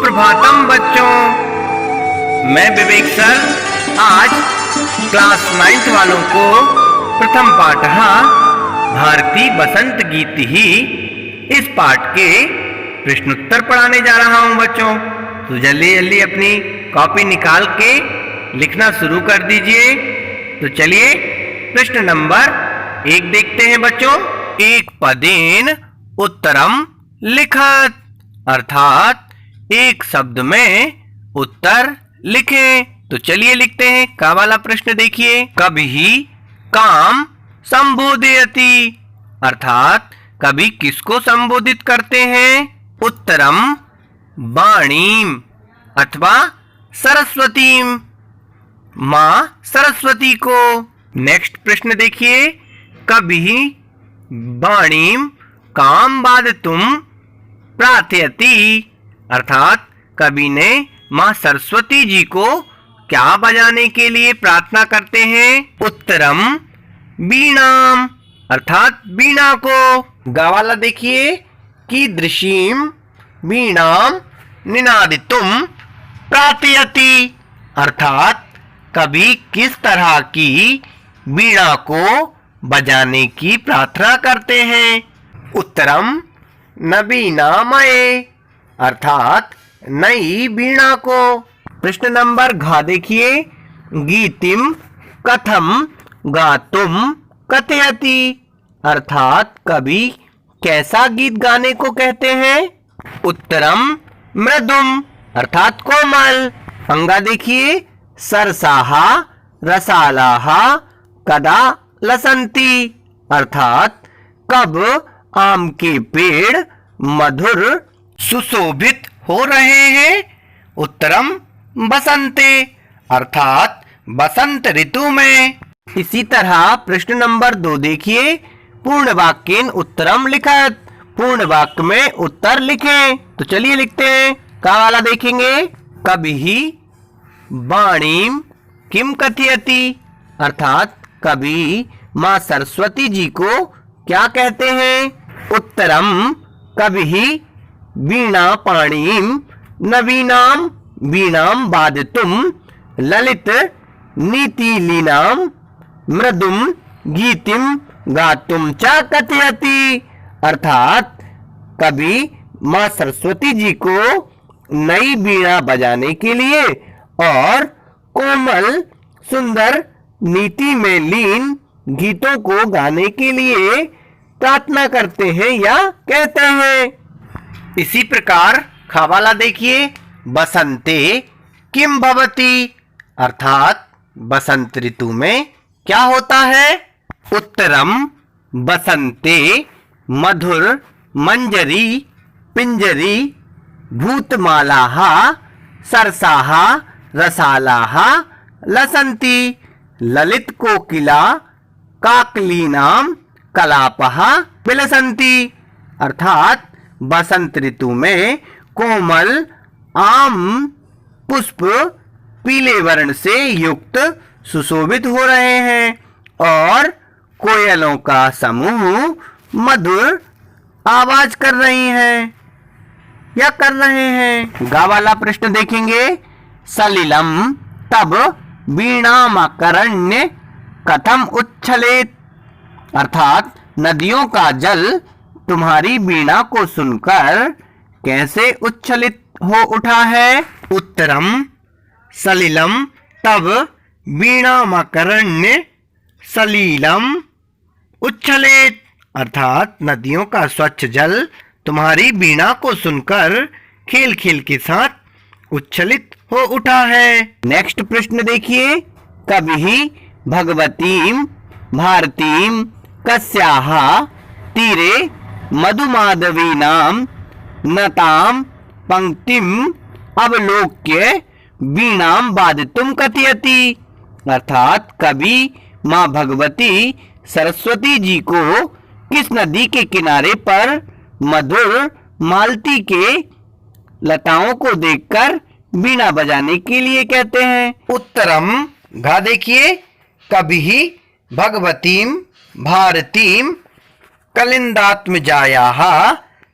सुप्रभातम बच्चों, मैं विवेक सर आज क्लास 9th वालों को प्रथम पाठ भारती बसंत गीत ही इस पाठ के प्रश्नोत्तर पढ़ाने जा रहा हूं बच्चों। तो जल्दी जल्दी अपनी कॉपी निकाल के लिखना शुरू कर दीजिए। तो चलिए प्रश्न नंबर 1 देखते हैं बच्चों। एक पदेन उत्तरम लिखत, अर्थात एक शब्द में उत्तर लिखें। तो चलिए लिखते हैं। का वाला प्रश्न देखिए, कभी काम संबोधयति, अर्थात कभी किसको संबोधित करते हैं? उत्तरम वाणीम अथवा सरस्वतीम, मां सरस्वती को। नेक्स्ट प्रश्न देखिए, कभी वाणीम काम बाधितुम प्रार्थयति, अर्थात कवि ने मां सरस्वती जी को क्या बजाने के लिए प्रार्थना करते हैं? उत्तरम वीणाम, अर्थात वीणा को। गा वाला देखिए, कीदृशीम वीणाम निनादितुम प्रार्थयति, अर्थात कवि किस तरह की वीणा को बजाने की प्रार्थना करते हैं? उत्तरम नवीनामये, अर्थात नई वीणा को। प्रश्न नंबर घ देखिए, गीतिम कथम गातुम कथयति, अर्थात कवि कैसा गीत गाने को कहते हैं? उत्तरम मृदुम, अर्थात कोमल। अंगा देखिए, सरसाहा रसालाहा कदा लसंती, अर्थात कब आम के पेड़ मधुर सुशोभित हो रहे हैं? उत्तरम बसंते, अर्थात बसंत ऋतु में। इसी तरह प्रश्न नंबर 2 देखिए, पूर्ण वाक्येन उत्तरम लिखत, पूर्ण वाक्य में उत्तर लिखें। तो चलिए लिखते हैं। का वाला देखेंगे, कभी वाणीम किम कथयति, अर्थात कभी मां सरस्वती जी को क्या कहते हैं? उत्तरम कभी वीणा पाणीम नवीनाम वीणाम वादितुम ललित नीतिलीनाम मृदुम गीतिम गातुम च कथयति, अर्थात कभी मां सरस्वती जी को नई वीणा बजाने के लिए और कोमल सुंदर नीति में लीन गीतों को गाने के लिए प्रार्थना करते हैं या कहते हैं। इसी प्रकार खवाला देखिए, बसंते किम भवति, अर्थात बसंत ऋतु में क्या होता है? उत्तरम बसंते मधुर मंजरी पिंजरी भूतमालाहा सरसाहा रसालाहा लसंती ललित कोकिला काकलीनाम कलापहा विलसंती, अर्थात बसंत ऋतु में कोमल आम पुष्प पीले वर्ण से युक्त सुशोभित हो रहे हैं और कोयलों का समूह मधुर आवाज कर रही हैं या कर रहे हैं। गा वाला प्रश्न देखेंगे, सलिलम तब वीणामकरण्य कथम उच्छलेत, अर्थात नदियों का जल तुम्हारी वीणा को सुनकर कैसे उच्छलित हो उठा है? उत्तरम सलिलम तब वीणामकरण्य सलीलम उच्छलेत, अर्थात नदियों का स्वच्छ जल तुम्हारी वीणा को सुनकर खेल खेल के साथ उच्छलित हो उठा है। नेक्स्ट प्रश्न देखिए, कभी भगवतीम भारतीम कस्याः तीरे मधुमाधवीनाम नताम पंक्तिम अवलोक्य वीणाम वादितुम कथयति, अर्थात कवि मां भगवती सरस्वती जी को किस नदी के किनारे पर मधुर मालती के लताओं को देखकर वीणा बजाने के लिए कहते हैं? उत्तरम घा देखिए, कभी भगवतीम भारतीम कलिंदात्मजायाः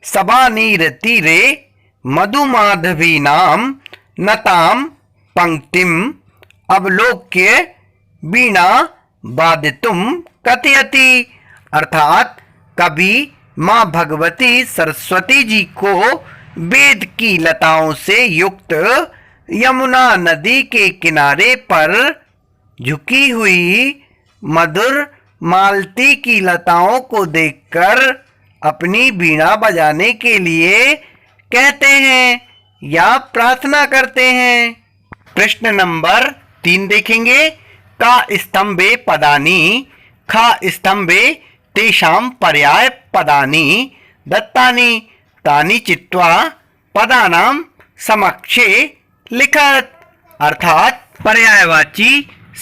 सबानीर तीरे मधुमाधवीनां नतां पंक्तिम अवलोक्य वीणा वादितुम कथयति। अर्थात कभी माँ भगवती सरस्वती जी को वेद की लताओं से युक्त यमुना नदी के किनारे पर झुकी हुई मधुर मालती की लताओं को देखकर अपनी वीणा बजाने के लिए कहते हैं या प्रार्थना करते हैं। प्रश्न नंबर 3 देखेंगे। का स्तंभे पदानि खा स्तंभे तेषां पर्याय पदानि दत्तानि तानि चित्वा पदानां समक्षे लिखत। अर्थात पर्यायवाची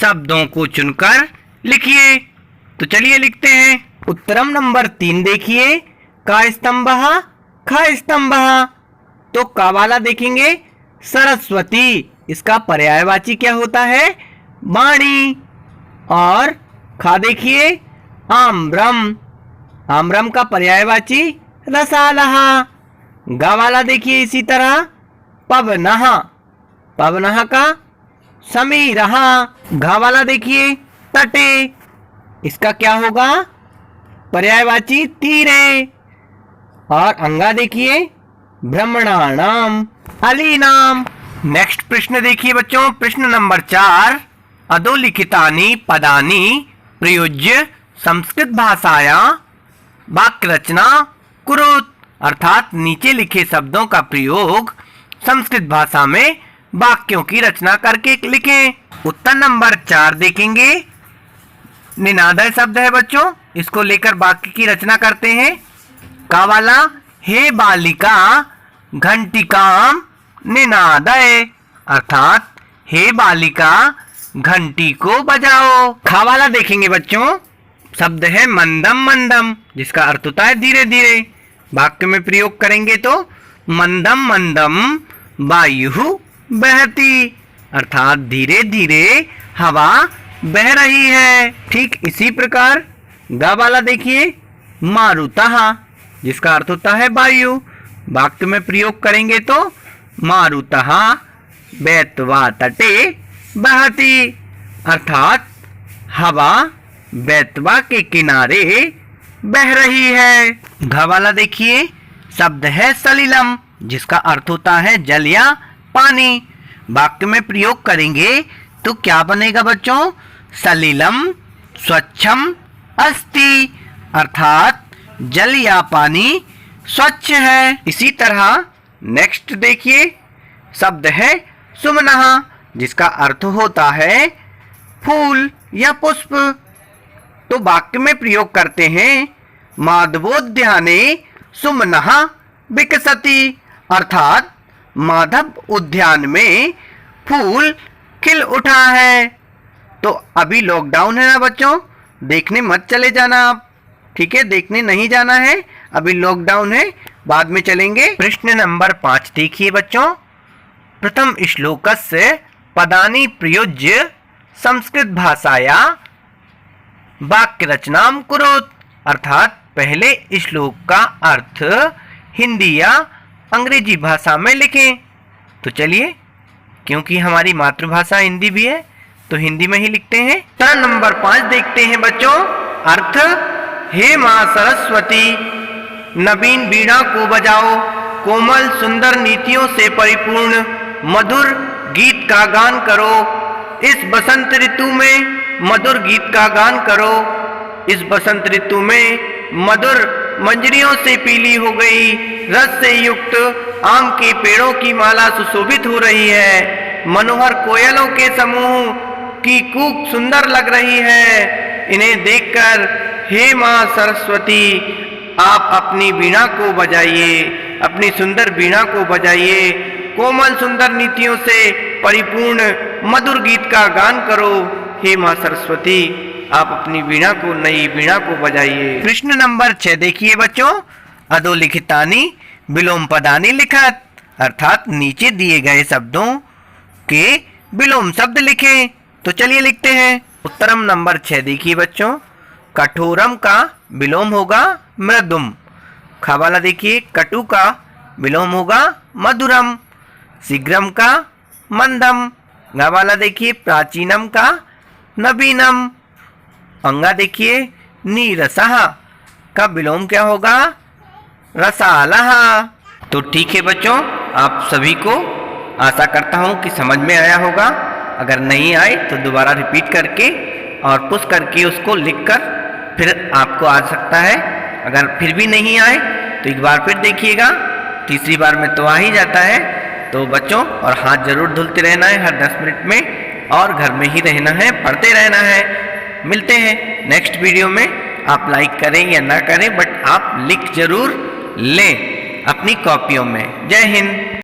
शब्दों को चुनकर लिखिए। तो चलिए लिखते हैं। उत्तरम नंबर 3 देखिए। का स्तंभः ख स्तंभः। तो का वाला देखेंगे सरस्वती, इसका पर्यायवाची क्या होता है? वाणी। और खा देखिए आम्रम, आम्रम का पर्यायवाची रसालः। गा वाला देखिए इसी तरह पवनः, पवनः का समीरः। घा वाला देखिए तटे, इसका क्या होगा? पर्यायवाची तीरे। और अंगा देखिए भ्रमणानाम अलीनाम। नेक्स्ट प्रश्न देखिए बच्चों। प्रश्न नंबर 4। अधोलिखितानि पदानि प्रयुज्य संस्कृत भाषाया वाक्य रचना कुरुत। अर्थात नीचे लिखे शब्दों का प्रयोग संस्कृत भाषा में वाक्यों की रचना करके लिखें। उत्तर नंबर 4 देखेंगे। निनादय शब्द है बच्चों, इसको लेकर वाक्य की रचना करते हैं। का वाला हे बालिका घंटिकाम निनादय। अर्थात हे बालिका घंटी को बजाओ। खा वाला देखेंगे बच्चों, शब्द है मंदम मंदम, जिसका अर्थ होता है धीरे धीरे। वाक्य में प्रयोग करेंगे तो मंदम मंदम वायु बहती। अर्थात धीरे धीरे हवा बह रही है। ठीक इसी प्रकार गा वाला देखिए मारुतः, जिसका अर्थ होता है वायु। वाक्य में प्रयोग करेंगे तो मारुतः बैतवा तटे बहती। अर्थात हवा बैतवा के किनारे बह रही है। घ वाला देखिए शब्द है सलिलम, जिसका अर्थ होता है जल या पानी। वाक्य में प्रयोग करेंगे तो क्या बनेगा बच्चों? सलिलम स्वच्छम अस्ति। अर्थात जल या पानी स्वच्छ है। इसी तरह नेक्स्ट देखिए शब्द है सुमनः, जिसका अर्थ होता है फूल या पुष्प। तो वाक्य में प्रयोग करते हैं माधवोद्याने सुमनः विकसति। अर्थात माधव उद्यान में फूल खिल उठा है। तो अभी लॉकडाउन है ना बच्चों, देखने मत चले जाना आप, ठीक है? देखने नहीं जाना है, अभी लॉकडाउन है, बाद में चलेंगे। प्रश्न नंबर 5 देखिए बच्चों। प्रथम श्लोकस्य पदानि प्रयुज्य संस्कृत भाषाया वाक्य रचनाम कुरुत। अर्थात पहले श्लोक का अर्थ हिंदी या अंग्रेजी भाषा में लिखें। तो चलिए, क्योंकि हमारी मातृभाषा हिंदी भी है तो हिंदी में ही लिखते हैं। प्रश्न नंबर 5 देखते हैं बच्चों। अर्थ हे माँ सरस्वती नवीन वीणा को बजाओ, कोमल सुंदर नीतियों से परिपूर्ण मधुर गीत का गान करो। इस बसंत ऋतु में मधुर गीत का गान करो। इस बसंत ऋतु में मधुर मंजरियों से पीली हो गई रस से युक्त आम के पेड़ों की माला सुशोभित हो रही है। मनोहर कोयलों के समूह की कूक सुंदर लग रही है। इन्हें देखकर हे माँ सरस्वती आप अपनी वीणा को बजाइए, अपनी सुंदर वीणा को बजाइए। कोमल सुंदर नीतियों से परिपूर्ण मधुर गीत का गान करो। हे माँ सरस्वती आप अपनी वीणा को, नई वीणा को बजाइए। प्रश्न नंबर 6 देखिए बच्चों। अधोलिखितानि विलोम पदानि लिखत। अर्थात नीचे दिए गए शब्दों के विलोम शब्द लिखें। तो चलिए लिखते हैं। उत्तरम नंबर 6 देखिए बच्चों। कठोरम का विलोम होगा मृदुम। खा वाला देखिए कटु का विलोम होगा मधुरम। शीघ्रम का मंदम। ग वाला देखिए प्राचीनम का नवीनम। अंगा देखिए नीरसः का विलोम क्या होगा रसालः। तो ठीक है बच्चों, आप सभी को आशा करता हूँ कि समझ में आया होगा। अगर नहीं आए तो दोबारा रिपीट करके और पुश करके उसको लिखकर फिर आपको आ सकता है। अगर फिर भी नहीं आए तो एक बार फिर देखिएगा, तीसरी बार में तो आ ही जाता है। तो बच्चों, और हाथ जरूर धुलते रहना है हर 10 मिनट में, और घर में ही रहना है, पढ़ते रहना है। मिलते हैं नेक्स्ट वीडियो में। आप लाइक करें या ना करें, बट आप लिख जरूर लें अपनी कॉपियों में। जय हिंद।